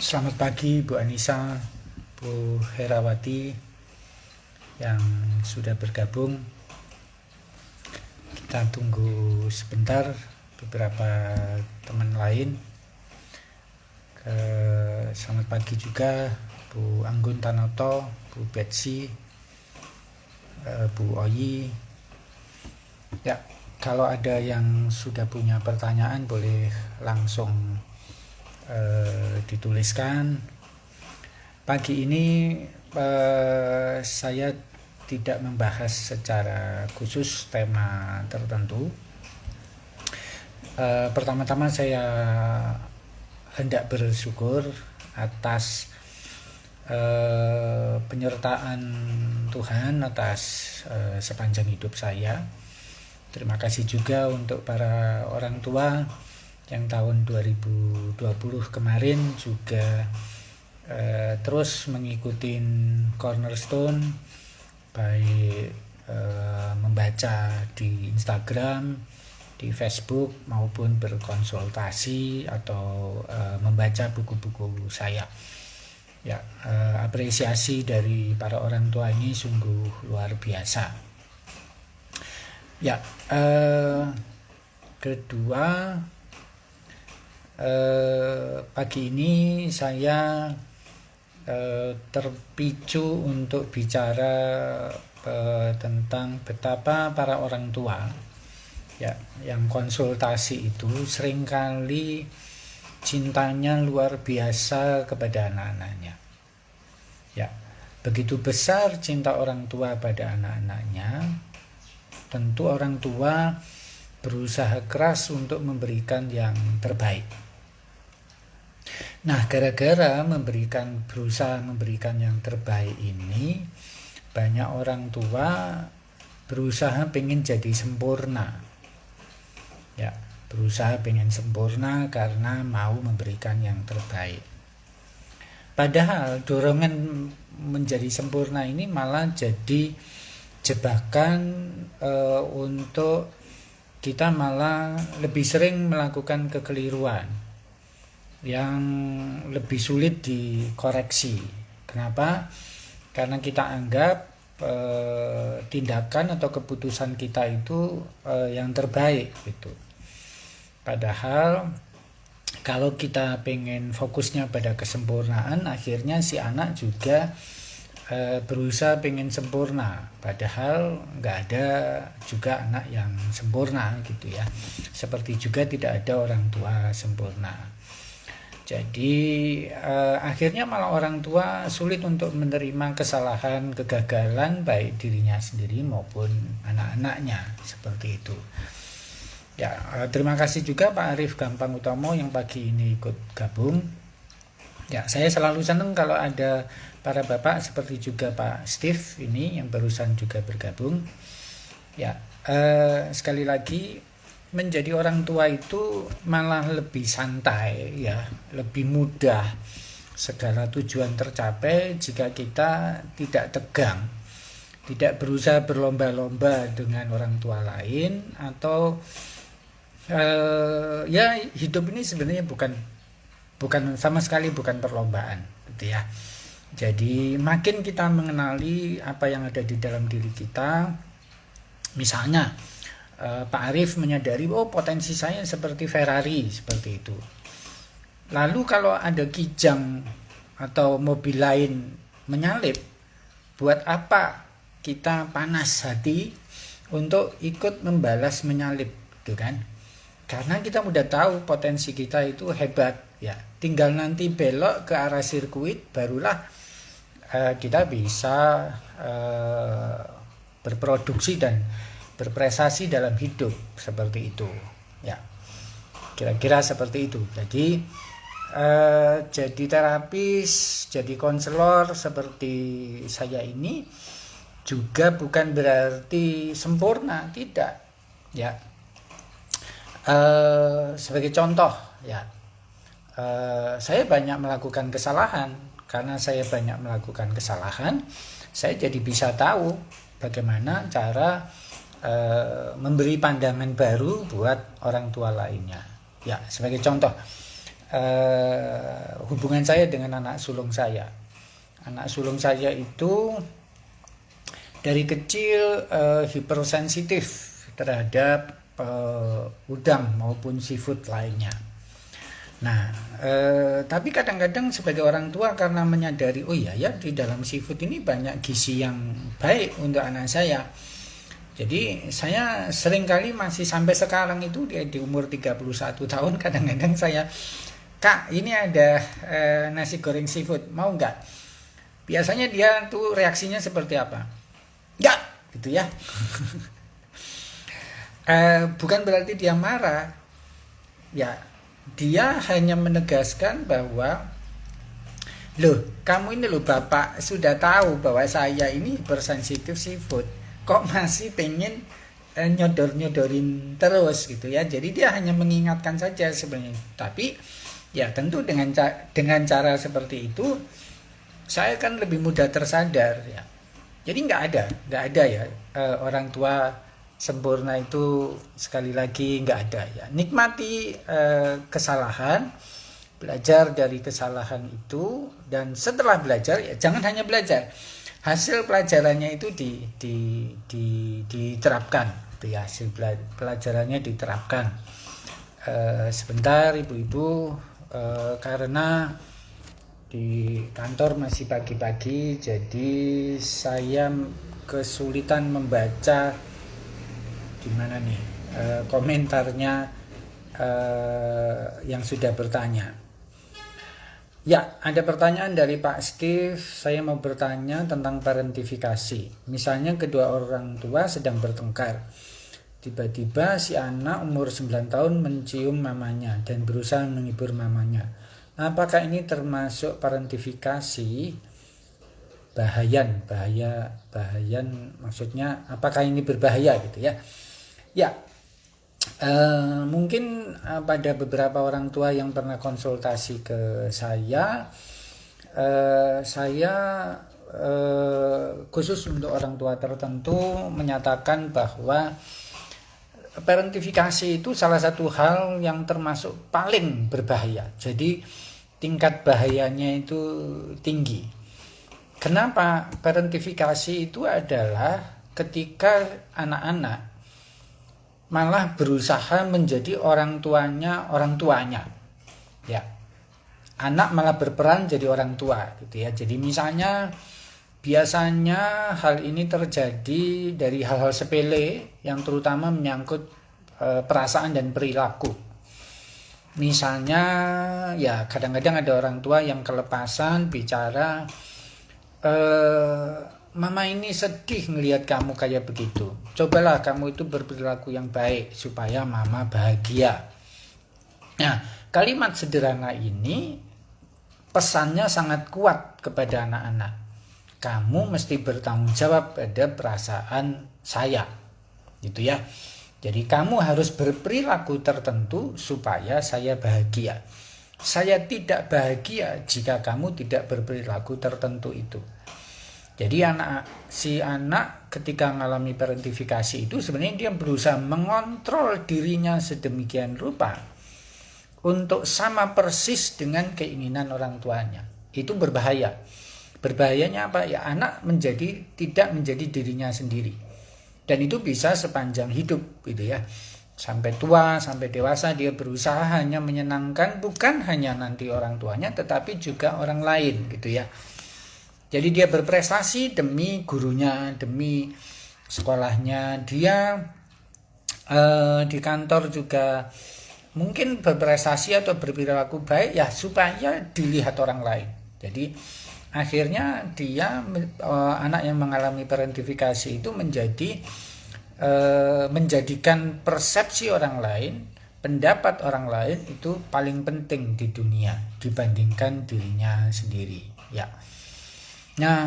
Selamat pagi Bu Anissa, Bu Herawati yang sudah bergabung. Kita tunggu sebentar beberapa teman lain. Selamat pagi juga Bu Anggun Tanoto, Bu Betsy, Bu Oyi. Ya, kalau ada yang sudah punya pertanyaan boleh langsung dituliskan. Pagi ini saya tidak membahas secara khusus tema tertentu. Pertama-tama saya hendak bersyukur atas penyertaan Tuhan atas sepanjang hidup saya. Terima kasih juga untuk para orang tua yang tahun 2020 kemarin juga terus mengikuti Cornerstone, baik membaca di Instagram, di Facebook maupun berkonsultasi atau membaca buku-buku saya. Ya, apresiasi dari para orang tua ini sungguh luar biasa. Ya, kedua, pagi ini saya terpicu untuk bicara tentang betapa para orang tua ya yang konsultasi itu seringkali cintanya luar biasa kepada anak-anaknya. Ya, begitu besar cinta orang tua pada anak-anaknya, tentu orang tua berusaha keras untuk memberikan yang terbaik. Nah, gara-gara berusaha memberikan yang terbaik ini, banyak orang tua berusaha pengen jadi sempurna. Ya, berusaha pengen sempurna karena mau memberikan yang terbaik. Padahal dorongan menjadi sempurna ini malah jadi jebakan untuk kita malah lebih sering melakukan kekeliruan yang lebih sulit dikoreksi. Kenapa? Karena kita anggap tindakan atau keputusan kita itu yang terbaik gitu. Padahal kalau kita pengen fokusnya pada kesempurnaan, akhirnya si anak juga berusaha pengen sempurna, padahal nggak ada juga anak yang sempurna gitu ya. Seperti juga tidak ada orang tua sempurna. Jadi akhirnya malah orang tua sulit untuk menerima kesalahan, kegagalan baik dirinya sendiri maupun anak-anaknya, seperti itu. Ya, terima kasih juga Pak Arif Gampang Utomo yang pagi ini ikut gabung. Ya, saya selalu senang kalau ada para bapak seperti juga Pak Steve ini yang barusan juga bergabung. Ya, sekali lagi menjadi orang tua itu malah lebih santai ya, lebih mudah segala tujuan tercapai jika kita tidak tegang, tidak berusaha berlomba-lomba dengan orang tua lain atau ya hidup ini sebenarnya bukan sama sekali bukan perlombaan gitu ya. Jadi makin kita mengenali apa yang ada di dalam diri kita, misalnya Pak Arif menyadari potensi saya seperti Ferrari seperti itu. Lalu kalau ada kijang atau mobil lain menyalip, buat apa kita panas hati untuk ikut membalas menyalip gitu kan? Karena kita udah tahu potensi kita itu hebat ya. Tinggal nanti belok ke arah sirkuit barulah kita bisa berproduksi dan berprestasi dalam hidup seperti itu ya, kira-kira seperti itu. Jadi terapis, jadi konselor seperti saya ini juga bukan berarti sempurna, tidak ya. Sebagai contoh ya, saya banyak melakukan kesalahan. Karena saya banyak melakukan kesalahan, saya jadi bisa tahu bagaimana cara memberi pandangan baru buat orang tua lainnya. Ya, sebagai contoh, hubungan saya dengan anak sulung saya. Anak sulung saya itu dari kecil hipersensitif terhadap udang maupun seafood lainnya. Nah, tapi kadang-kadang sebagai orang tua karena menyadari, oh iya ya, di dalam seafood ini banyak gizi yang baik untuk anak saya. Jadi saya seringkali masih sampai sekarang itu di umur 31 tahun kadang-kadang saya, Kak, ini ada nasi goreng seafood, mau nggak? Biasanya dia tuh reaksinya seperti apa? Nggak, gitu ya. Bukan berarti dia marah. Ya, dia hanya menegaskan bahwa, loh, kamu ini loh Bapak sudah tahu bahwa saya ini bersensitif seafood, kok masih pengen nyodor-nyodorin terus gitu ya. Jadi dia hanya mengingatkan saja sebenarnya. Tapi ya tentu dengan cara seperti itu saya kan lebih mudah tersadar ya. Jadi nggak ada ya orang tua sempurna itu, sekali lagi nggak ada ya. Nikmati kesalahan, belajar dari kesalahan itu, dan setelah belajar ya jangan hanya belajar, hasil pelajarannya itu diterapkan, itu ya, hasil pelajarannya diterapkan. Sebentar ibu-ibu, karena di kantor masih pagi-pagi, jadi saya kesulitan membaca di mana nih komentarnya yang sudah bertanya. Ya, ada pertanyaan dari Pak Steve. Saya mau bertanya tentang parentifikasi. Misalnya kedua orang tua sedang bertengkar. Tiba-tiba si anak umur 9 tahun mencium mamanya dan berusaha menghibur mamanya. Apakah ini termasuk parentifikasi? Bahayan maksudnya apakah ini berbahaya gitu ya? Ya, mungkin pada beberapa orang tua yang pernah konsultasi ke saya khusus untuk orang tua tertentu menyatakan bahwa parentifikasi itu salah satu hal yang termasuk paling berbahaya. Jadi tingkat bahayanya itu tinggi. Kenapa? Parentifikasi itu adalah ketika anak-anak malah berusaha menjadi orang tuanya. Ya. Anak malah berperan jadi orang tua gitu ya. Jadi misalnya biasanya hal ini terjadi dari hal-hal sepele yang terutama menyangkut perasaan dan perilaku. Misalnya ya kadang-kadang ada orang tua yang kelepasan bicara, Mama ini sedih ngelihat kamu kayak begitu. Cobalah kamu itu berperilaku yang baik supaya Mama bahagia. Nah, kalimat sederhana ini pesannya sangat kuat kepada anak-anak. Kamu mesti bertanggung jawab pada perasaan saya. Gitu ya. Jadi kamu harus berperilaku tertentu supaya saya bahagia. Saya tidak bahagia jika kamu tidak berperilaku tertentu itu. Jadi si anak ketika mengalami parentifikasi itu sebenarnya dia berusaha mengontrol dirinya sedemikian rupa untuk sama persis dengan keinginan orang tuanya. Itu berbahaya. Berbahayanya apa? Ya, anak tidak menjadi dirinya sendiri. Dan itu bisa sepanjang hidup gitu ya. Sampai tua, sampai dewasa dia berusaha hanya menyenangkan bukan hanya nanti orang tuanya tetapi juga orang lain gitu ya. Jadi dia berprestasi demi gurunya, demi sekolahnya. Dia di kantor juga mungkin berprestasi atau berperilaku baik ya supaya dilihat orang lain. Jadi akhirnya dia anak yang mengalami parentifikasi itu menjadikan persepsi orang lain, pendapat orang lain itu paling penting di dunia dibandingkan dirinya sendiri. Ya. Nah,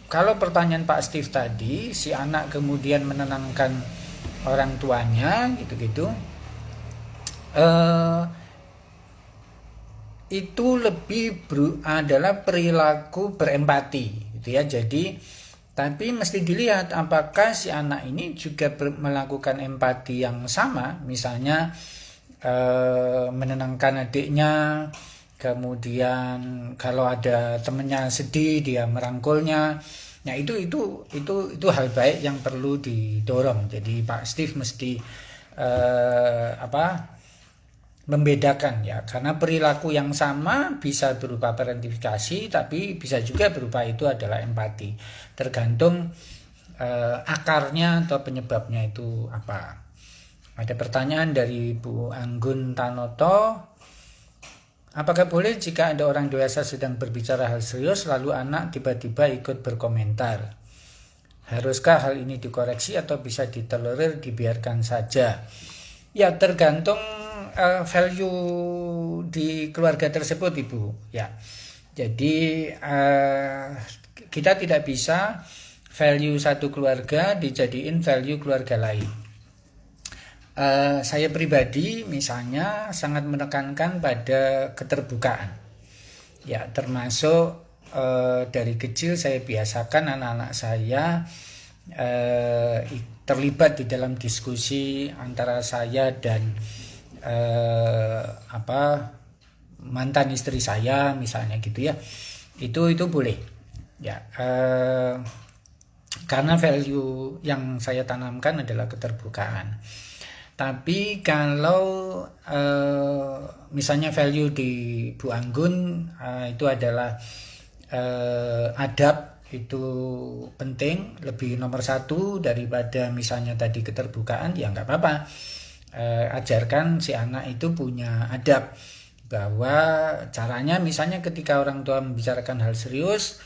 kalau pertanyaan Pak Steve tadi, si anak kemudian menenangkan orang tuanya, gitu-gitu, itu lebih adalah perilaku berempati, gitu ya. Jadi, tapi mesti dilihat apakah si anak ini juga melakukan empati yang sama, misalnya menenangkan adiknya, kemudian kalau ada temennya sedih dia merangkulnya. Nah itu hal baik yang perlu didorong. Jadi Pak Steve mesti membedakan ya, karena perilaku yang sama bisa berupa parentifikasi tapi bisa juga berupa itu adalah empati, tergantung akarnya atau penyebabnya itu apa. Ada pertanyaan dari Bu Anggun Tanoto, apakah boleh jika ada orang dewasa sedang berbicara hal serius lalu anak tiba-tiba ikut berkomentar? Haruskah hal ini dikoreksi atau bisa ditolerir, dibiarkan saja? Ya tergantung value di keluarga tersebut Ibu ya. Jadi kita tidak bisa value satu keluarga dijadiin value keluarga lain. Saya pribadi misalnya sangat menekankan pada keterbukaan ya, termasuk dari kecil saya biasakan anak-anak saya terlibat di dalam diskusi antara saya dan mantan istri saya misalnya gitu ya. Itu boleh ya, karena value yang saya tanamkan adalah keterbukaan. Tapi kalau misalnya value di Bu Anggun itu adalah adab, itu penting, lebih nomor satu daripada misalnya tadi keterbukaan, ya nggak apa-apa. Ajarkan si anak itu punya adab, bahwa caranya misalnya ketika orang tua membicarakan hal serius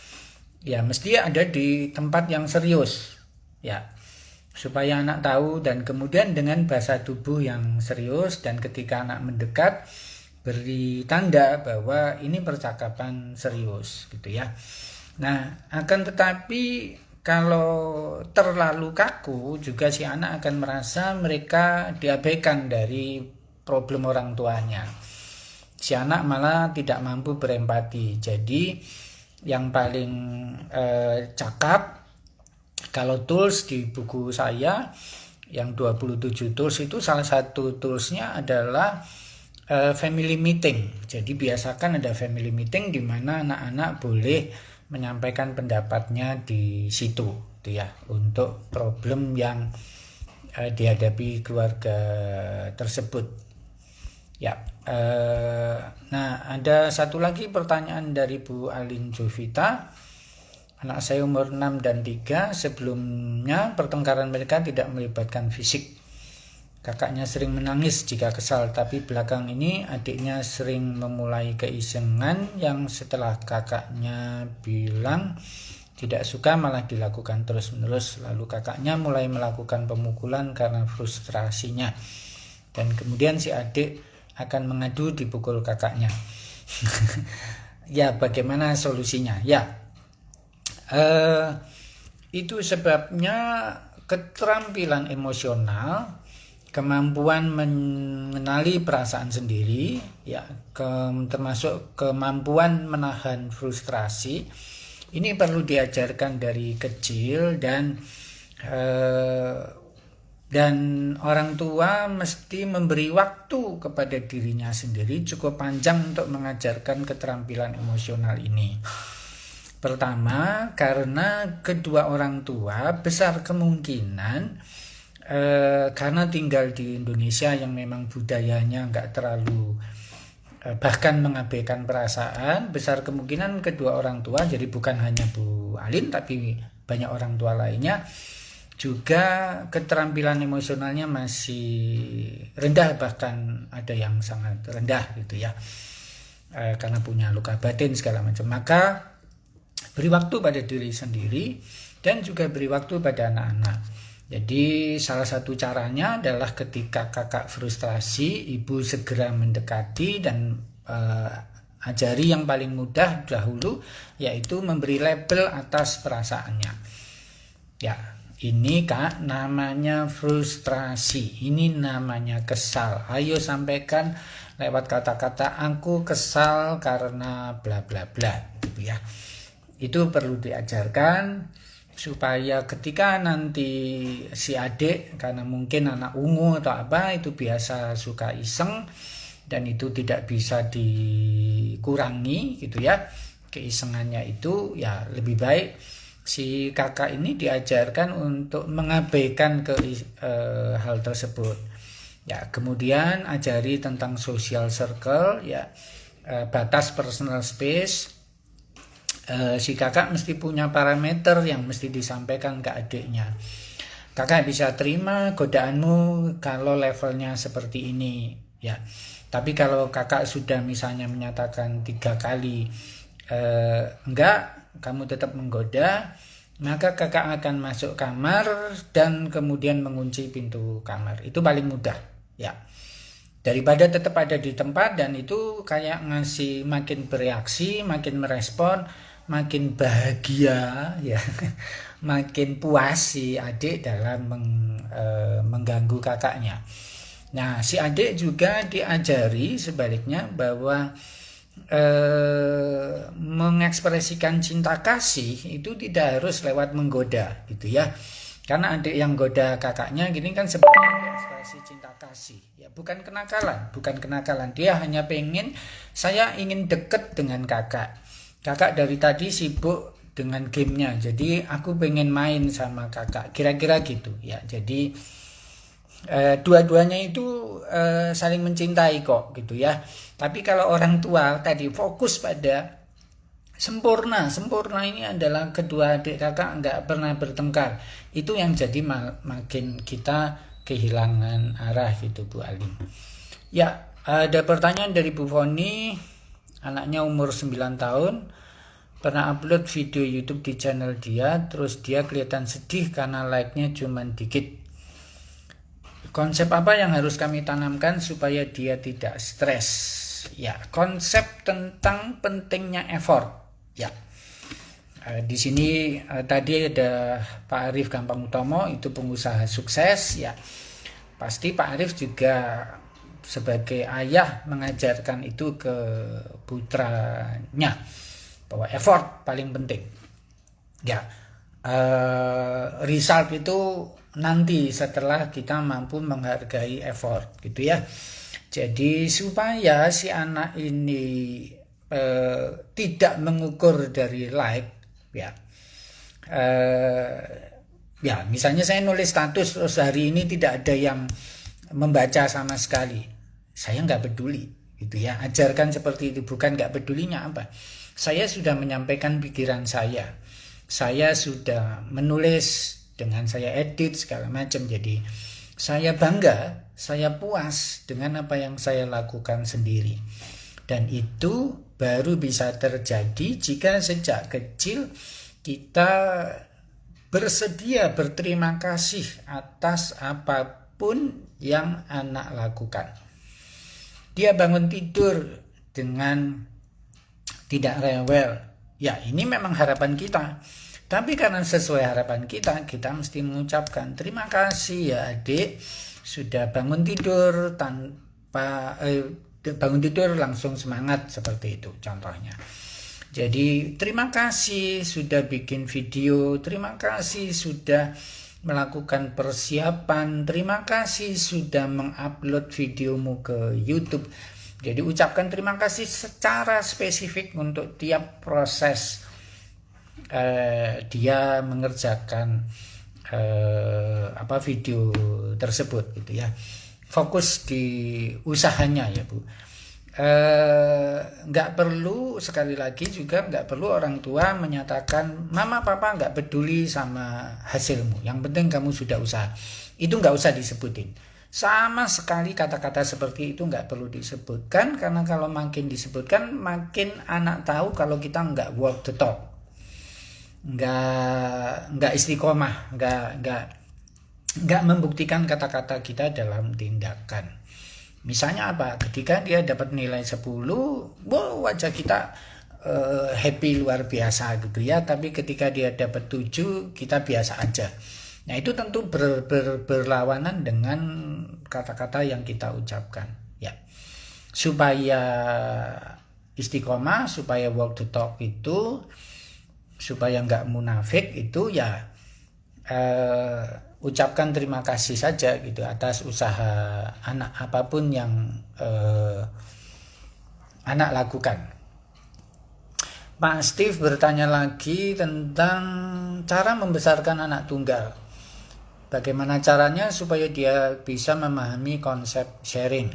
ya mesti ada di tempat yang serius ya, supaya anak tahu, dan kemudian dengan bahasa tubuh yang serius, dan ketika anak mendekat beri tanda bahwa ini percakapan serius gitu ya. Nah, akan tetapi kalau terlalu kaku juga si anak akan merasa mereka diabaikan dari problem orang tuanya. Si anak malah tidak mampu berempati. Jadi yang paling cakap, kalau tools di buku saya yang 27 tools itu salah satu toolsnya adalah family meeting. Jadi biasakan ada family meeting di mana anak-anak boleh menyampaikan pendapatnya di situ, gitu ya, untuk problem yang dihadapi keluarga tersebut. Ya, nah ada satu lagi pertanyaan dari Bu Alin Jovita. Anak saya umur 6 dan 3, sebelumnya pertengkaran mereka tidak melibatkan fisik. Kakaknya sering menangis jika kesal, tapi belakang ini adiknya sering memulai keisengan yang setelah kakaknya bilang tidak suka malah dilakukan terus-menerus. Lalu kakaknya mulai melakukan pemukulan karena frustrasinya. Dan kemudian si adik akan mengadu dipukul kakaknya. Ya, bagaimana solusinya? Ya, itu sebabnya keterampilan emosional, kemampuan mengenali perasaan sendiri, ya, termasuk kemampuan menahan frustrasi. Ini perlu diajarkan dari kecil, dan orang tua mesti memberi waktu kepada dirinya sendiri cukup panjang untuk mengajarkan keterampilan emosional ini. Pertama, karena kedua orang tua besar kemungkinan karena tinggal di Indonesia yang memang budayanya nggak terlalu bahkan mengabaikan perasaan, besar kemungkinan kedua orang tua, jadi bukan hanya Bu Alin tapi banyak orang tua lainnya juga keterampilan emosionalnya masih rendah, bahkan ada yang sangat rendah gitu ya, karena punya luka batin segala macam. Maka beri waktu pada diri sendiri dan juga beri waktu pada anak-anak. Jadi salah satu caranya adalah ketika kakak frustrasi, ibu segera mendekati dan ajari yang paling mudah dahulu, yaitu memberi label atas perasaannya. Ya, ini Kak namanya frustrasi, ini namanya kesal. Ayo sampaikan lewat kata-kata, aku kesal karena bla bla bla gitu ya. Itu perlu diajarkan supaya ketika nanti si adik, karena mungkin anak ungu atau apa, itu biasa suka iseng dan itu tidak bisa dikurangi gitu ya, keisengannya itu, ya lebih baik si kakak ini diajarkan untuk mengabaikan hal tersebut. Ya, kemudian ajari tentang social circle, ya, batas personal space. Si kakak mesti punya parameter yang mesti disampaikan ke adiknya. Kakak bisa terima godaanmu kalau levelnya seperti ini, ya. Tapi kalau kakak sudah misalnya menyatakan 3 kali enggak, kamu tetap menggoda, maka kakak akan masuk kamar dan kemudian mengunci pintu kamar. Itu paling mudah, ya. Daripada tetap ada di tempat dan itu kayak ngasih, makin bereaksi, makin merespon, makin bahagia, ya. Makin puas si adik dalam mengganggu kakaknya. Nah, si adik juga diajari sebaliknya bahwa mengekspresikan cinta kasih itu tidak harus lewat menggoda gitu ya. Karena adik yang goda kakaknya gini kan sebenarnya ekspresi cinta kasih, ya, bukan kenakalan. Dia hanya pengen, saya ingin deket dengan kakak. Kakak dari tadi sibuk dengan gamenya, jadi aku pengen main sama kakak, kira-kira gitu ya. Jadi dua-duanya itu saling mencintai kok gitu ya. Tapi kalau orang tua tadi fokus pada sempurna ini adalah kedua adik kakak nggak pernah bertengkar, itu yang jadi makin kita kehilangan arah gitu Bu Alim. Ya, ada pertanyaan dari Bu Foni, anaknya umur 9 tahun, pernah upload video YouTube di channel dia, terus dia kelihatan sedih karena like-nya cuma dikit. Konsep apa yang harus kami tanamkan supaya dia tidak stres? Ya, konsep tentang pentingnya effort. Ya, di sini tadi ada Pak Arief Gampang Utomo, itu pengusaha sukses. Ya, pasti Pak Arief juga sebagai ayah mengajarkan itu ke putranya bahwa effort paling penting. Ya, result itu nanti setelah kita mampu menghargai effort gitu ya. Jadi supaya si anak ini tidak mengukur dari like, ya, ya misalnya saya nulis status terus hari ini tidak ada yang membaca sama sekali, saya nggak peduli gitu ya. Ajarkan seperti itu, bukan nggak pedulinya apa, saya sudah menyampaikan pikiran saya sudah menulis dengan saya edit segala macam, jadi saya bangga, saya puas dengan apa yang saya lakukan sendiri. Dan itu baru bisa terjadi jika sejak kecil kita bersedia berterima kasih atas apapun yang anak lakukan. Dia bangun tidur dengan tidak rewel, ya ini memang harapan kita. Tapi karena sesuai harapan kita mesti mengucapkan terima kasih ya adik, sudah bangun tidur tanpa bangun tidur langsung semangat, seperti itu contohnya. Jadi terima kasih sudah bikin video, terima kasih sudah melakukan persiapan, terima kasih sudah mengupload videomu ke YouTube. Jadi ucapkan terima kasih secara spesifik untuk tiap proses dia mengerjakan video tersebut gitu ya. Fokus di usahanya ya Bu. Nggak perlu, sekali lagi juga nggak perlu orang tua menyatakan mama papa nggak peduli sama hasilmu, yang penting kamu sudah usaha. Itu nggak usah disebutin sama sekali, kata-kata seperti itu nggak perlu disebutkan, karena kalau makin disebutkan makin anak tahu kalau kita nggak walk the talk, nggak istiqomah, nggak membuktikan kata-kata kita dalam tindakan. Misalnya apa? Ketika dia dapat nilai 10, wajah kita happy luar biasa gitu ya. Tapi ketika dia dapat 7, kita biasa aja. Nah itu tentu berlawanan dengan kata-kata yang kita ucapkan. Ya, supaya istiqomah, supaya walk the talk itu supaya nggak munafik itu ya ucapkan terima kasih saja gitu atas usaha anak apapun yang anak lakukan. Pak Steve bertanya lagi tentang cara membesarkan anak tunggal. Bagaimana caranya supaya dia bisa memahami konsep sharing.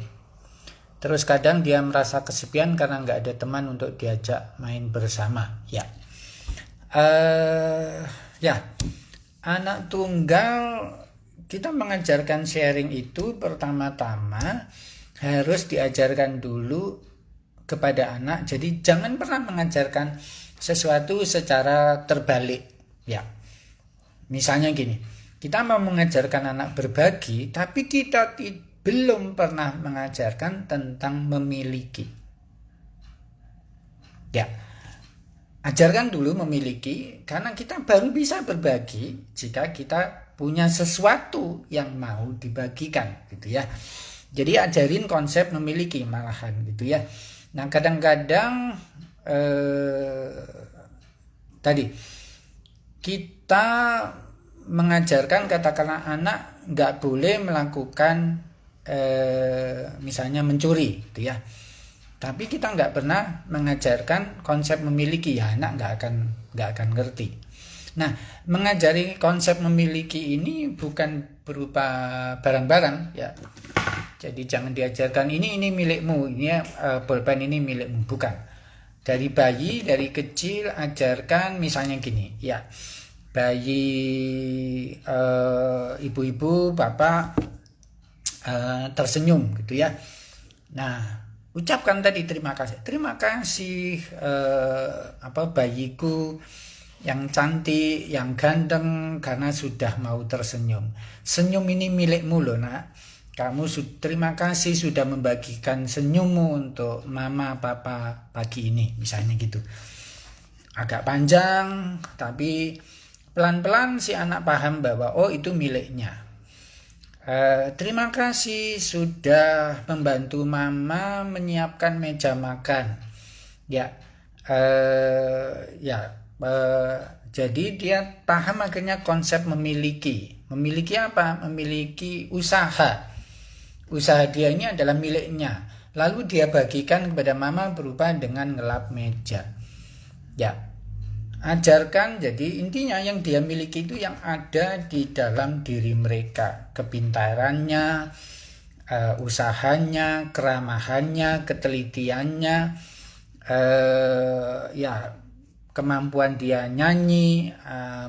Terus kadang dia merasa kesepian karena nggak ada teman untuk diajak main bersama. Ya, anak tunggal kita mengajarkan sharing itu pertama-tama harus diajarkan dulu kepada anak. Jadi jangan pernah mengajarkan sesuatu secara terbalik. Ya, misalnya gini, kita mau mengajarkan anak berbagi, tapi kita belum pernah mengajarkan tentang memiliki. Ya, ajarkan dulu memiliki, karena kita baru bisa berbagi jika kita punya sesuatu yang mau dibagikan, gitu ya. Jadi ajarin konsep memiliki malahan, gitu ya. Nah, kadang-kadang tadi kita mengajarkan katakanlah anak nggak boleh melakukan misalnya mencuri, gitu ya. Tapi kita nggak pernah mengajarkan konsep memiliki, ya anak nggak akan ngerti. Nah, mengajari konsep memiliki ini bukan berupa barang-barang, ya. Jadi jangan diajarkan ini milikmu, ini pulpen ini milikmu, bukan. Dari bayi, dari kecil ajarkan misalnya gini, ya. Bayi ibu-ibu, bapak tersenyum, gitu ya. Nah, ucapkan tadi terima kasih. Terima kasih bayiku yang cantik, yang ganteng karena sudah mau tersenyum. Senyum ini milikmu loh, Nak. Kamu terima kasih sudah membagikan senyummu untuk mama papa pagi ini, misalnya gitu. Agak panjang tapi pelan-pelan si anak paham bahwa oh itu miliknya. Terima kasih sudah membantu mama menyiapkan meja makan. Ya, jadi dia paham akhirnya konsep memiliki. Memiliki apa? Memiliki usaha. Usaha dia ini adalah miliknya. Lalu dia bagikan kepada mama berupa dengan ngelap meja. Ya, ajarkan, jadi intinya yang dia miliki itu yang ada di dalam diri mereka. Kepintarannya, usahanya, keramahannya, ketelitiannya, kemampuan dia nyanyi,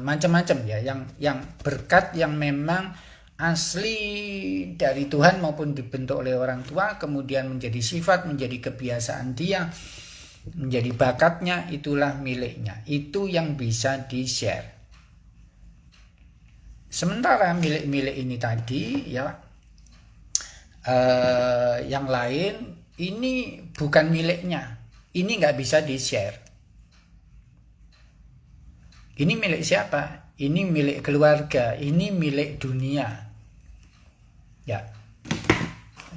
macam-macam ya, yang berkat yang memang asli dari Tuhan maupun dibentuk oleh orang tua, kemudian menjadi sifat, menjadi kebiasaan dia, menjadi bakatnya, itulah miliknya. Itu yang bisa di-share. Sementara milik-milik ini tadi ya, yang lain ini bukan miliknya, ini nggak bisa di-share. Ini milik siapa? Ini milik keluarga, ini milik dunia. Ya,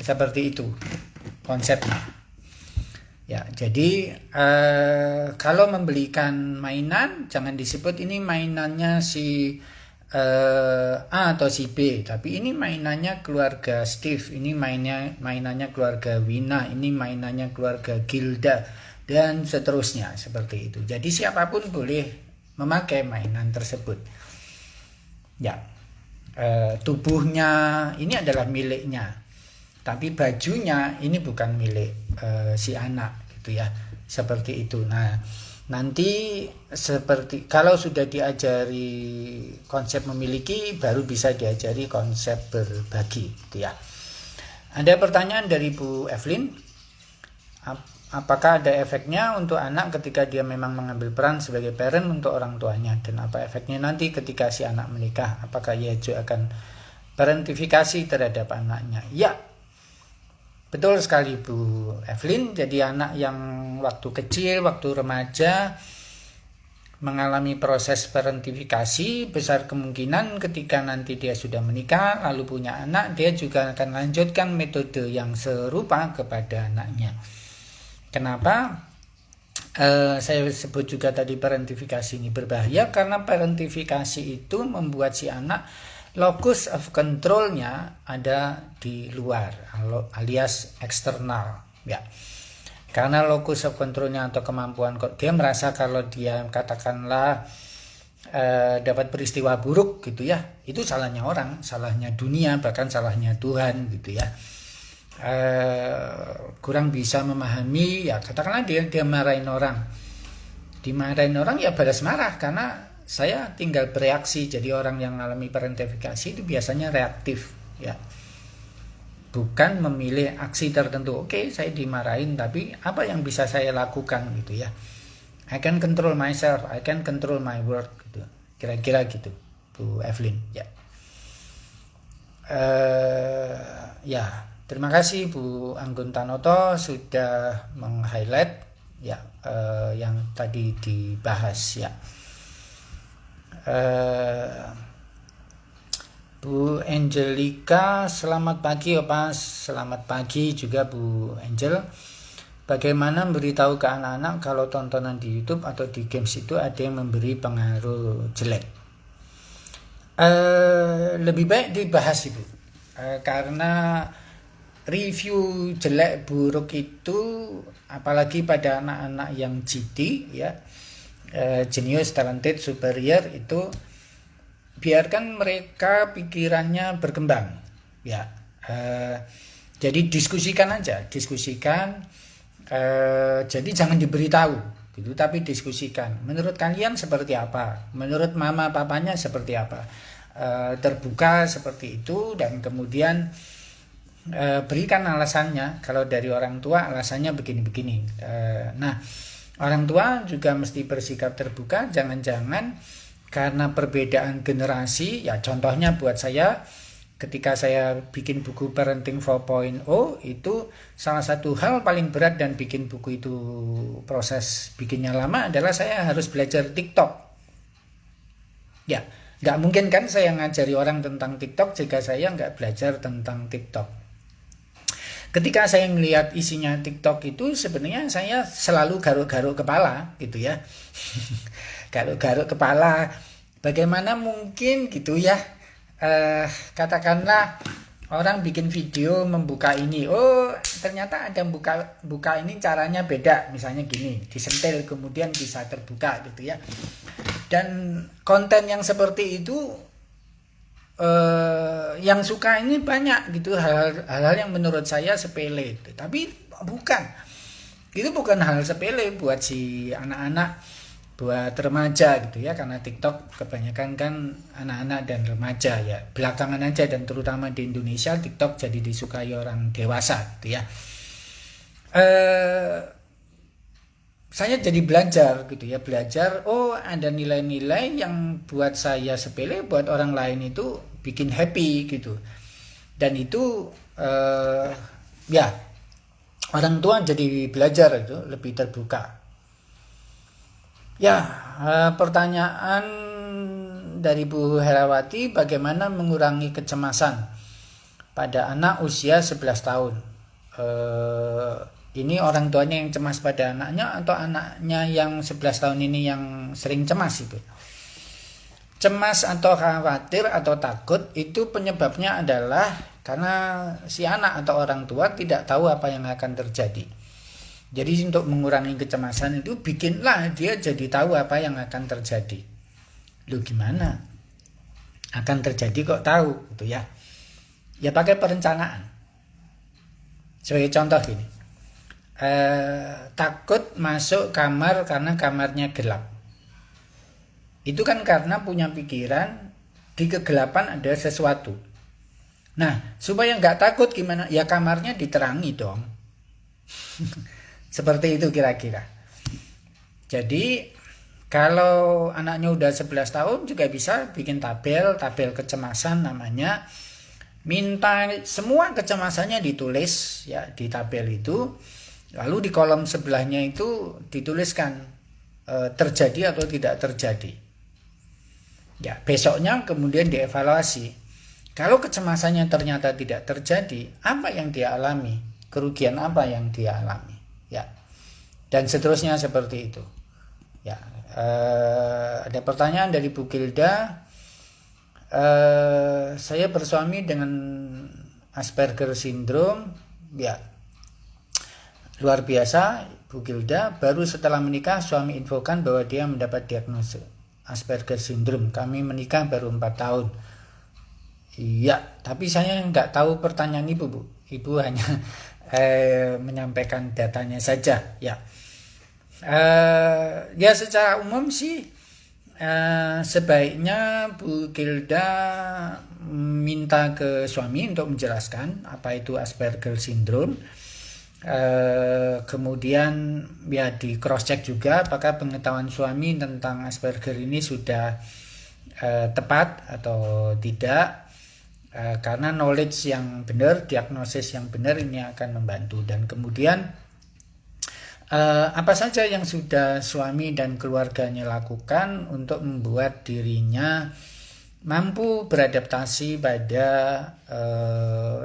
seperti itu konsepnya. Ya, jadi kalau membelikan mainan jangan disebut ini mainannya si A atau si B, tapi ini mainannya keluarga Steve, ini mainannya keluarga Wina, ini mainannya keluarga Gilda, dan seterusnya seperti itu. Jadi siapapun boleh memakai mainan tersebut. Ya, tubuhnya ini adalah miliknya, tapi bajunya ini bukan milik si anak, gitu ya, seperti itu. Nah, nanti seperti kalau sudah diajari konsep memiliki, baru bisa diajari konsep berbagi, gitu ya. Ada pertanyaan dari Bu Evelyn, apakah ada efeknya untuk anak ketika dia memang mengambil peran sebagai parent untuk orang tuanya, dan apa efeknya nanti ketika si anak menikah, apakah ia juga akan parentifikasi terhadap anaknya? Ya, betul sekali Bu Evelyn. Jadi anak yang waktu kecil, waktu remaja mengalami proses parentifikasi, besar kemungkinan ketika nanti dia sudah menikah lalu punya anak, dia juga akan lanjutkan metode yang serupa kepada anaknya. Kenapa? Saya sebut juga tadi parentifikasi ini berbahaya karena parentifikasi itu membuat si anak locus of control-nya ada di luar alias eksternal ya. Karena locus of control-nya atau kemampuan dia merasa kalau dia katakanlah dapat peristiwa buruk gitu ya, itu salahnya orang, salahnya dunia, bahkan salahnya Tuhan gitu ya. Kurang bisa memahami ya, katakanlah dia dimarahin orang ya balas marah, karena saya tinggal bereaksi. Jadi orang yang mengalami parentifikasi itu biasanya reaktif ya, bukan memilih aksi tertentu. Oke, saya dimarahin, tapi apa yang bisa saya lakukan gitu ya. I can control myself, I can control my word gitu. Kira-kira gitu Bu Evelyn ya. Ya, terima kasih Bu Anggun Tanoto sudah meng-highlight ya yang tadi dibahas ya. Bu Angelica, selamat pagi Opa. Selamat pagi juga Bu Angel. Bagaimana memberitahu ke anak-anak kalau tontonan di YouTube atau di games itu ada yang memberi pengaruh jelek? Lebih baik dibahas Ibu, karena review jelek buruk itu apalagi pada anak-anak yang GT ya, genius, talented, superior, itu biarkan mereka pikirannya berkembang ya. Jadi diskusikan aja, jadi jangan diberitahu gitu, tapi diskusikan. Menurut kalian seperti apa? Menurut mama papanya seperti apa? Terbuka seperti itu, dan kemudian berikan alasannya. Kalau dari orang tua alasannya begini-begini. Nah, orang tua juga mesti bersikap terbuka. Jangan-jangan karena perbedaan generasi ya, contohnya buat saya ketika saya bikin buku Parenting 4.0 itu salah satu hal paling berat dan bikin buku itu proses bikinnya lama adalah saya harus belajar TikTok ya. Nggak mungkin kan saya ngajari orang tentang TikTok jika saya nggak belajar tentang TikTok. Ketika saya melihat isinya TikTok itu sebenarnya saya selalu garuk-garuk kepala gitu ya. Garuk-garuk kepala, bagaimana mungkin gitu ya, katakanlah orang bikin video membuka ini, oh ternyata ada buka ini caranya beda, misalnya gini, disentil kemudian bisa terbuka gitu ya. Dan konten yang seperti itu yang suka ini banyak gitu, hal-hal yang menurut saya sepele gitu. Tapi itu bukan hal sepele buat si anak-anak, buat remaja gitu ya, karena TikTok kebanyakan kan anak-anak dan remaja ya, belakangan aja, dan terutama di Indonesia TikTok jadi disukai orang dewasa gitu ya. Saya jadi belajar gitu ya, oh ada nilai-nilai yang buat saya sepele, buat orang lain itu bikin happy gitu, dan itu ya orang tua jadi belajar itu lebih terbuka. Ya, pertanyaan dari Bu Herawati, bagaimana mengurangi kecemasan pada anak usia 11 tahun? Ini orang tuanya yang cemas pada anaknya atau anaknya yang 11 tahun ini yang sering cemas itu? Cemas atau khawatir atau takut itu penyebabnya adalah karena si anak atau orang tua tidak tahu apa yang akan terjadi. Jadi untuk mengurangi kecemasan itu bikinlah dia jadi tahu apa yang akan terjadi. Lu gimana? Akan terjadi kok tahu gitu ya. Ya pakai perencanaan. Sebagai contoh gini. Takut masuk kamar karena kamarnya gelap. Itu kan karena punya pikiran di kegelapan ada sesuatu. Nah, supaya nggak takut gimana? Ya kamarnya diterangi dong. Seperti itu kira-kira. Jadi kalau anaknya udah 11 tahun juga bisa bikin tabel kecemasan namanya. Minta semua kecemasannya ditulis ya di tabel itu. Lalu di kolom sebelahnya itu dituliskan terjadi atau tidak terjadi. Ya, besoknya kemudian dievaluasi. Kalau kecemasannya ternyata tidak terjadi, apa yang dia alami? Kerugian apa yang dia alami? Ya, dan seterusnya seperti itu. Ya, ada pertanyaan dari Bu Gilda. Saya bersuami dengan Asperger syndrome. Ya, luar biasa Bu Gilda. Baru setelah menikah suami infokan bahwa dia mendapat diagnosis Asperger syndrome. Kami menikah baru 4 tahun. Iya, tapi saya nggak tahu pertanyaan Ibu, Bu. Ibu hanya menyampaikan datanya saja. Ya, ya secara umum sih sebaiknya Bu Gilda minta ke suami untuk menjelaskan apa itu Asperger syndrome. Kemudian ya di cross check juga apakah pengetahuan suami tentang Asperger ini sudah tepat atau tidak. Karena knowledge yang benar, diagnosis yang benar ini akan membantu. Dan kemudian apa saja yang sudah suami dan keluarganya lakukan untuk membuat dirinya mampu beradaptasi pada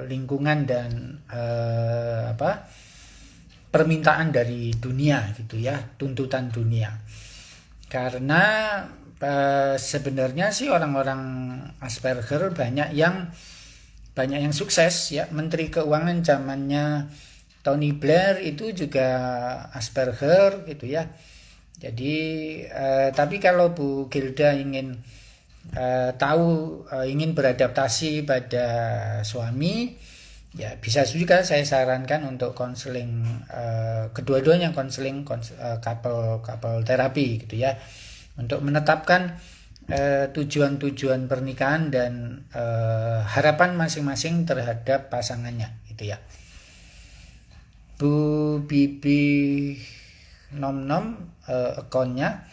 lingkungan dan permintaan dari dunia gitu ya, tuntutan dunia. Karena sebenarnya sih orang-orang Asperger banyak yang sukses ya. Menteri Keuangan zamannya Tony Blair itu juga Asperger gitu ya. Jadi tapi kalau Bu Gilda ingin ingin beradaptasi pada suami, ya bisa juga saya sarankan untuk konseling, kedua-duanya konseling couple terapi gitu ya, untuk menetapkan tujuan-tujuan pernikahan dan harapan masing-masing terhadap pasangannya gitu ya. Bu Bibi Nom akunnya,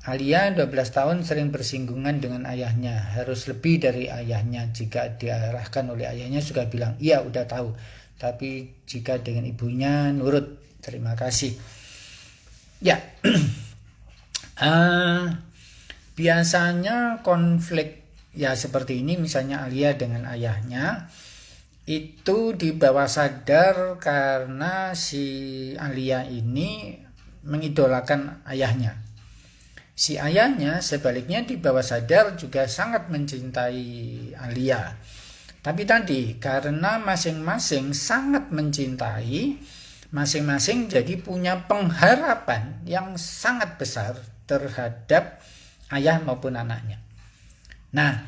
Alia 12 tahun sering bersinggungan dengan ayahnya, harus lebih dari ayahnya. Jika diarahkan oleh ayahnya juga bilang iya udah tahu, tapi jika dengan ibunya nurut. Terima kasih. Ya. Biasanya konflik ya seperti ini, misalnya Alia dengan ayahnya itu di bawah sadar karena si Alia ini mengidolakan ayahnya. Si ayahnya sebaliknya di bawah sadar juga sangat mencintai Alia. Tapi tadi karena masing-masing sangat mencintai, masing-masing jadi punya pengharapan yang sangat besar terhadap ayah maupun anaknya. Nah,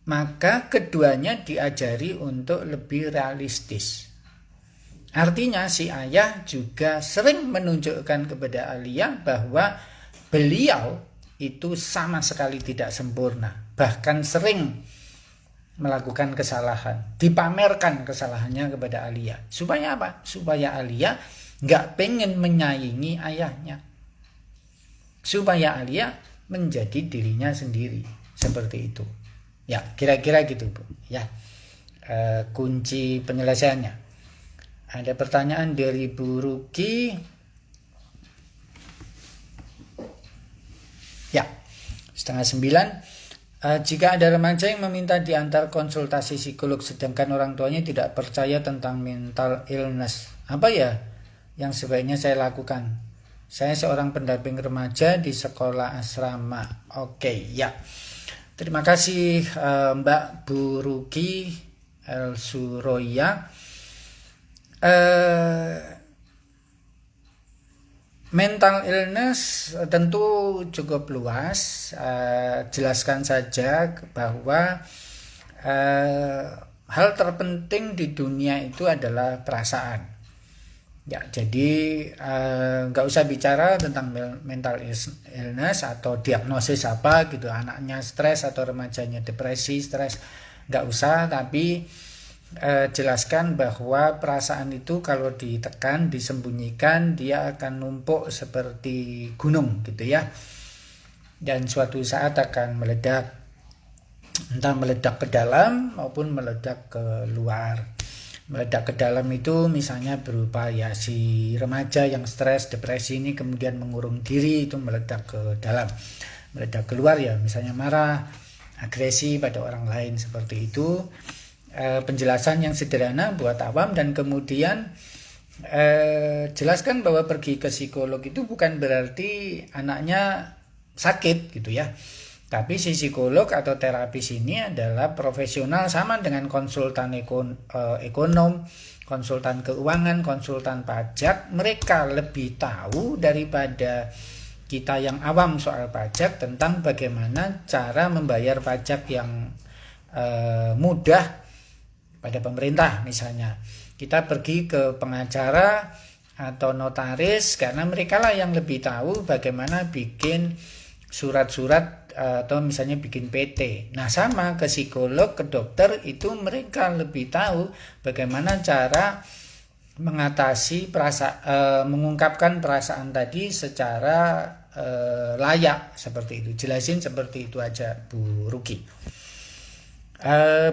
maka keduanya diajari untuk lebih realistis. Artinya si ayah juga sering menunjukkan kepada Alia bahwa beliau itu sama sekali tidak sempurna. Bahkan sering melakukan kesalahan. Dipamerkan kesalahannya kepada Alia. Supaya apa? Supaya Alia gak pengen menyaingi ayahnya. Supaya Alia menjadi dirinya sendiri. Seperti itu. Ya, kira-kira gitu Bu. Ya, kunci penyelesaiannya. Ada pertanyaan dari Bu Ruki. Ya, 8:30. Jika ada remaja yang meminta diantar konsultasi psikolog sedangkan orang tuanya tidak percaya tentang mental illness, apa ya yang sebaiknya saya lakukan? Saya seorang pendamping remaja di sekolah asrama. Oke, ya. Terima kasih Mbak Bu Ruki El Suroya. Mental illness tentu cukup luas. Jelaskan saja bahwa hal terpenting di dunia itu adalah perasaan. Ya, jadi nggak usah bicara tentang mental illness atau diagnosis apa gitu, anaknya stres atau remajanya depresi, stres, nggak usah. Tapi jelaskan bahwa perasaan itu kalau ditekan, disembunyikan, dia akan numpuk seperti gunung gitu ya, dan suatu saat akan meledak, entah meledak ke dalam maupun meledak ke luar. Meledak ke dalam itu misalnya berupa ya si remaja yang stres, depresi ini kemudian mengurung diri, itu meledak ke dalam. Meledak keluar ya misalnya marah, agresi pada orang lain, seperti itu. Penjelasan yang sederhana buat awam, dan kemudian jelaskan bahwa pergi ke psikolog itu bukan berarti anaknya sakit gitu ya. Tapi si psikolog atau terapis ini adalah profesional sama dengan konsultan ekonom, konsultan keuangan, konsultan pajak. Mereka lebih tahu daripada kita yang awam soal pajak tentang bagaimana cara membayar pajak yang mudah pada pemerintah misalnya. Kita pergi ke pengacara atau notaris karena mereka lah yang lebih tahu bagaimana bikin surat-surat atau misalnya bikin PT. Nah sama ke psikolog, ke dokter itu mereka lebih tahu bagaimana cara mengatasi mengungkapkan perasaan tadi secara layak seperti itu. Jelasin seperti itu aja Bu Ruki.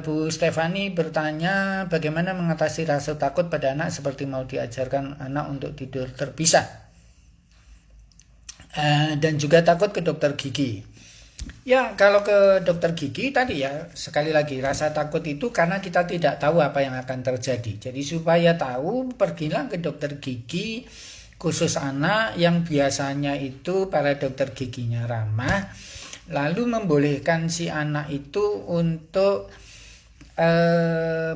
Bu Stefani bertanya bagaimana mengatasi rasa takut pada anak seperti mau diajarkan anak untuk tidur terpisah dan juga takut ke dokter gigi. Ya kalau ke dokter gigi tadi ya sekali lagi rasa takut itu karena kita tidak tahu apa yang akan terjadi. Jadi supaya tahu pergilah ke dokter gigi khusus anak yang biasanya itu para dokter giginya ramah. Lalu membolehkan si anak itu untuk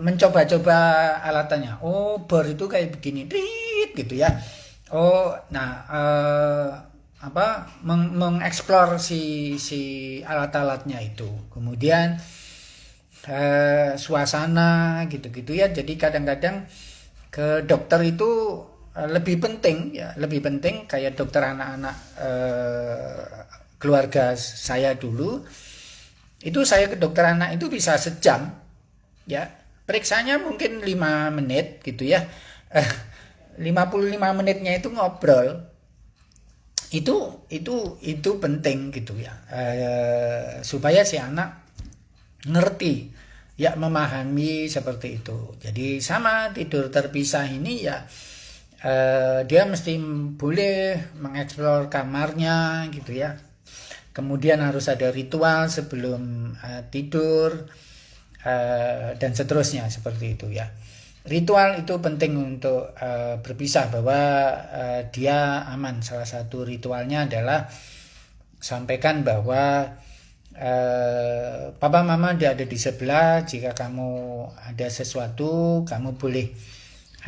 mencoba-coba alatannya. Oh bor itu kayak begini, gitu ya. Oh nah mengeksplor si alat-alatnya itu. Kemudian suasana gitu-gitu ya. Jadi kadang-kadang ke dokter itu lebih penting kayak dokter anak-anak keluarga saya dulu. Itu saya ke dokter anak itu bisa sejam ya. Periksanya mungkin 5 menit gitu ya. 55 menitnya itu ngobrol. Itu penting gitu ya, supaya si anak ngerti ya, memahami seperti itu. Jadi sama tidur terpisah ini ya dia mesti boleh mengeksplor kamarnya gitu ya. Kemudian harus ada ritual sebelum tidur dan seterusnya seperti itu ya. Ritual itu penting untuk berpisah bahwa dia aman. Salah satu ritualnya adalah sampaikan bahwa papa mama dia ada di sebelah. Jika kamu ada sesuatu, kamu boleh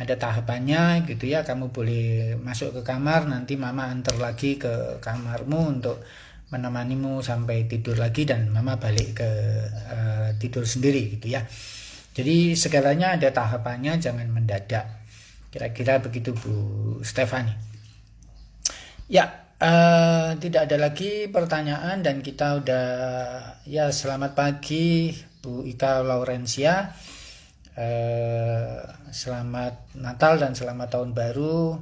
ada tahapannya gitu ya. Kamu boleh masuk ke kamar, nanti mama antar lagi ke kamarmu untuk menemanimu sampai tidur lagi dan mama balik ke tidur sendiri gitu ya. Jadi segalanya ada tahapannya, jangan mendadak. Kira-kira begitu Bu Stefani. Ya, tidak ada lagi pertanyaan dan kita udah ya. Selamat pagi Bu Ika Laurencia. Selamat Natal dan selamat tahun baru.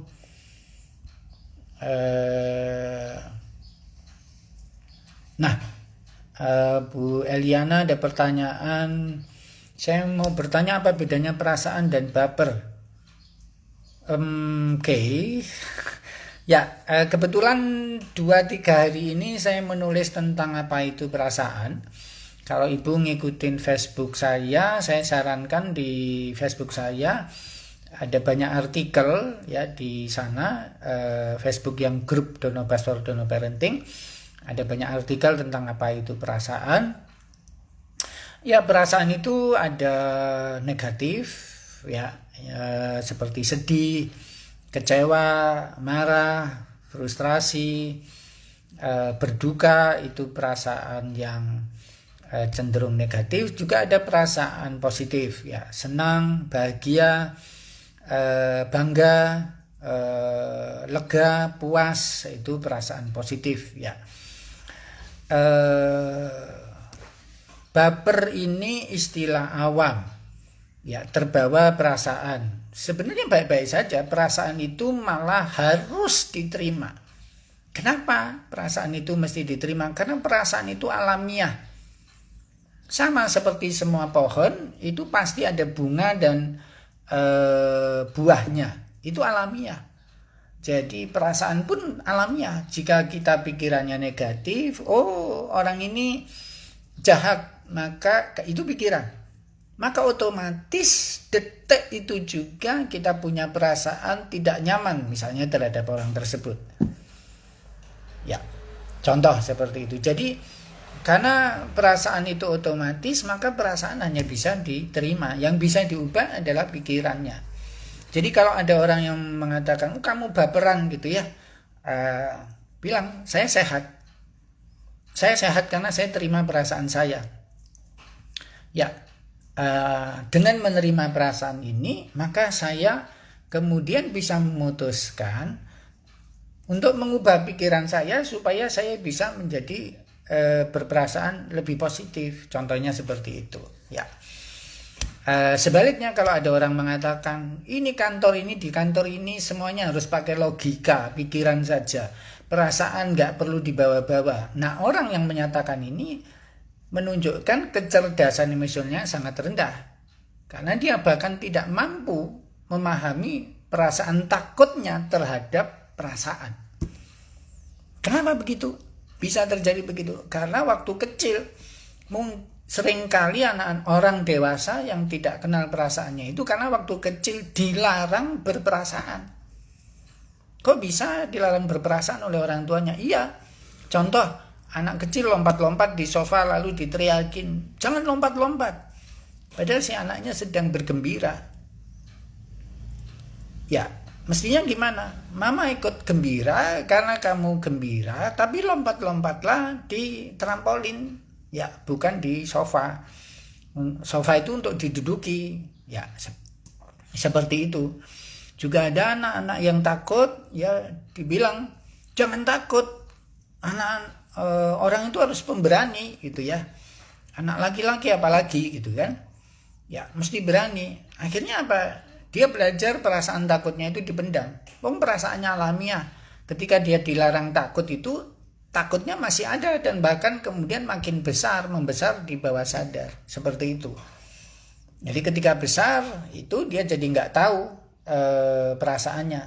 Nah, Bu Eliana ada pertanyaan. Saya mau bertanya apa bedanya perasaan dan baper. Oke. Ya, kebetulan 2-3 hari ini saya menulis tentang apa itu perasaan. Kalau Ibu ngikutin Facebook saya sarankan di Facebook saya ada banyak artikel ya di sana. Facebook yang grup Dono Pastor Dono Parenting. Ada banyak artikel tentang apa itu perasaan. Ya, perasaan itu ada negatif ya, seperti sedih, kecewa, marah, frustrasi, berduka, itu perasaan yang cenderung negatif. Juga ada perasaan positif ya, senang, bahagia, bangga, lega, puas, itu perasaan positif ya. Baper ini istilah awam ya, terbawa perasaan. Sebenarnya baik-baik saja, perasaan itu malah harus diterima. Kenapa perasaan itu mesti diterima? Karena perasaan itu alamiah. Sama seperti semua pohon, itu pasti ada bunga dan buahnya. Itu alamiah. Jadi perasaan pun alamiah. Jika kita pikirannya negatif, oh orang ini jahat, maka itu pikiran. maka otomatis detik itu juga kita punya perasaan tidak nyaman misalnya terhadap orang tersebut. Ya, contoh seperti itu. Jadi karena perasaan itu otomatis, maka perasaan hanya bisa diterima. Yang bisa diubah adalah pikirannya. Jadi kalau ada orang yang mengatakan kamu baperan gitu ya, bilang saya sehat. Saya sehat karena saya terima perasaan saya. Ya, dengan menerima perasaan ini, maka saya kemudian bisa memutuskan untuk mengubah pikiran saya supaya saya bisa menjadi berperasaan lebih positif. Contohnya seperti itu. Ya. Sebaliknya kalau ada orang mengatakan ini kantor ini di kantor ini semuanya harus pakai logika, pikiran saja, perasaan nggak perlu dibawa-bawa. Nah, orang yang menyatakan ini menunjukkan kecerdasan emosionalnya sangat rendah, karena dia bahkan tidak mampu memahami perasaan takutnya terhadap perasaan. Kenapa begitu? Bisa terjadi begitu karena waktu kecil seringkali anak orang dewasa yang tidak kenal perasaannya itu karena waktu kecil dilarang berperasaan. Kok bisa dilarang berperasaan oleh orang tuanya? Iya. Contoh, anak kecil lompat-lompat di sofa lalu diteriakin, "Jangan lompat-lompat." Padahal si anaknya sedang bergembira. Ya, mestinya gimana? Mama ikut gembira karena kamu gembira, tapi lompat-lompatlah di trampolin. Ya, bukan di sofa. Sofa itu untuk diduduki. Ya, seperti itu. Juga ada anak-anak yang takut, ya dibilang jangan takut. Orang itu harus pemberani gitu ya. Anak laki-laki apalagi gitu kan. Ya, mesti berani. Akhirnya apa? Dia belajar perasaan takutnya itu dipendam. Perasaannya alamiah. Ketika dia dilarang takut itu, takutnya masih ada dan bahkan kemudian makin membesar di bawah sadar. Seperti itu. Jadi ketika besar itu dia jadi nggak tahu perasaannya.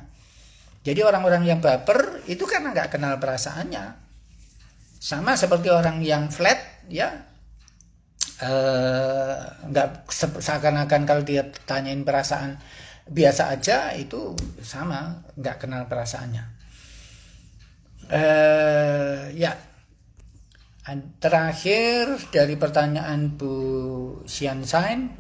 Jadi orang-orang yang baper itu karena nggak kenal perasaannya. Sama seperti orang yang flat ya, nggak seakan-akan kalau dia tanyain perasaan biasa aja itu sama, nggak kenal perasaannya. Ya, terakhir dari pertanyaan Bu Siansain,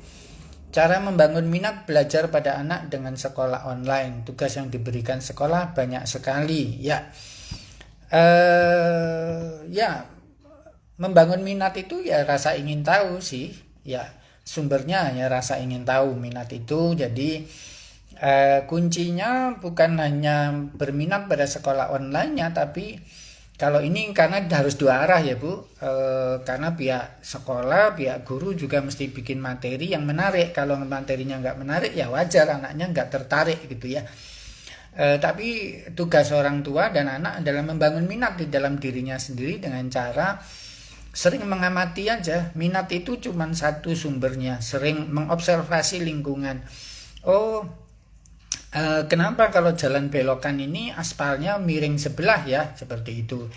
cara membangun minat belajar pada anak dengan sekolah online. Tugas yang diberikan sekolah banyak sekali. Ya, membangun minat itu ya rasa ingin tahu sih. Ya, sumbernya hanya rasa ingin tahu minat itu. Jadi kuncinya bukan hanya berminat pada sekolah online-nya, tapi kalau ini karena harus dua arah ya Bu, karena pihak sekolah, pihak guru juga mesti bikin materi yang menarik. Kalau materinya nggak menarik ya wajar anaknya nggak tertarik gitu ya. Tapi tugas orang tua dan anak adalah membangun minat di dalam dirinya sendiri dengan cara sering mengamati aja. Minat itu cuma satu sumbernya, sering mengobservasi lingkungan. Kenapa kalau jalan belokan ini aspalnya miring sebelah ya, seperti itu.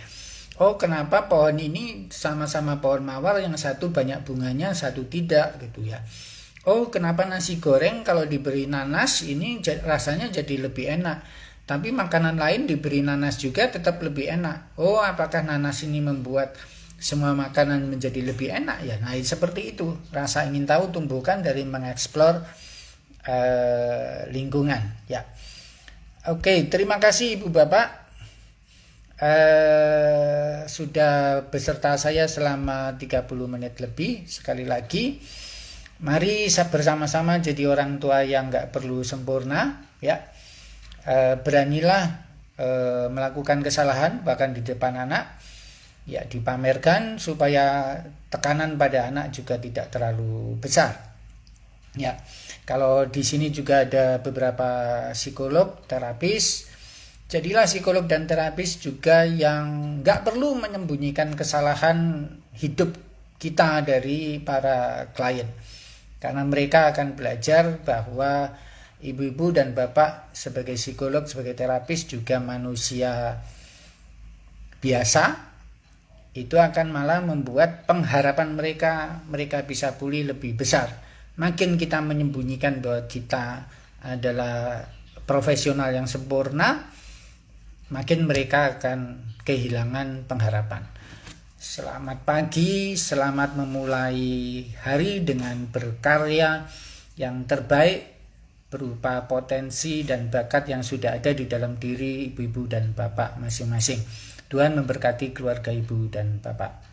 Kenapa pohon ini sama-sama pohon mawar, yang satu banyak bunganya, satu tidak gitu ya. Kenapa nasi goreng kalau diberi nanas ini rasanya jadi lebih enak, tapi makanan lain diberi nanas juga tetap lebih enak. Apakah nanas ini membuat semua makanan menjadi lebih enak ya? Nah, seperti itu. Rasa ingin tahu tumbuhkan dari mengeksplor lingkungan ya. Oke, terima kasih Ibu Bapak sudah beserta saya selama 30 menit lebih. Sekali lagi, mari bersama-sama jadi orang tua yang gak perlu sempurna ya. Beranilah melakukan kesalahan bahkan di depan anak ya, dipamerkan supaya tekanan pada anak juga tidak terlalu besar ya. Kalau di sini juga ada beberapa psikolog, terapis. Jadilah psikolog dan terapis juga yang nggak perlu menyembunyikan kesalahan hidup kita dari para klien. Karena mereka akan belajar bahwa ibu-ibu dan bapak sebagai psikolog, sebagai terapis juga manusia biasa. Itu akan malah membuat pengharapan mereka bisa pulih lebih besar. Makin kita menyembunyikan bahwa kita adalah profesional yang sempurna, makin mereka akan kehilangan pengharapan. Selamat pagi, selamat memulai hari dengan berkarya yang terbaik berupa potensi dan bakat yang sudah ada di dalam diri ibu-ibu dan bapak masing-masing. Tuhan memberkati keluarga ibu dan bapak.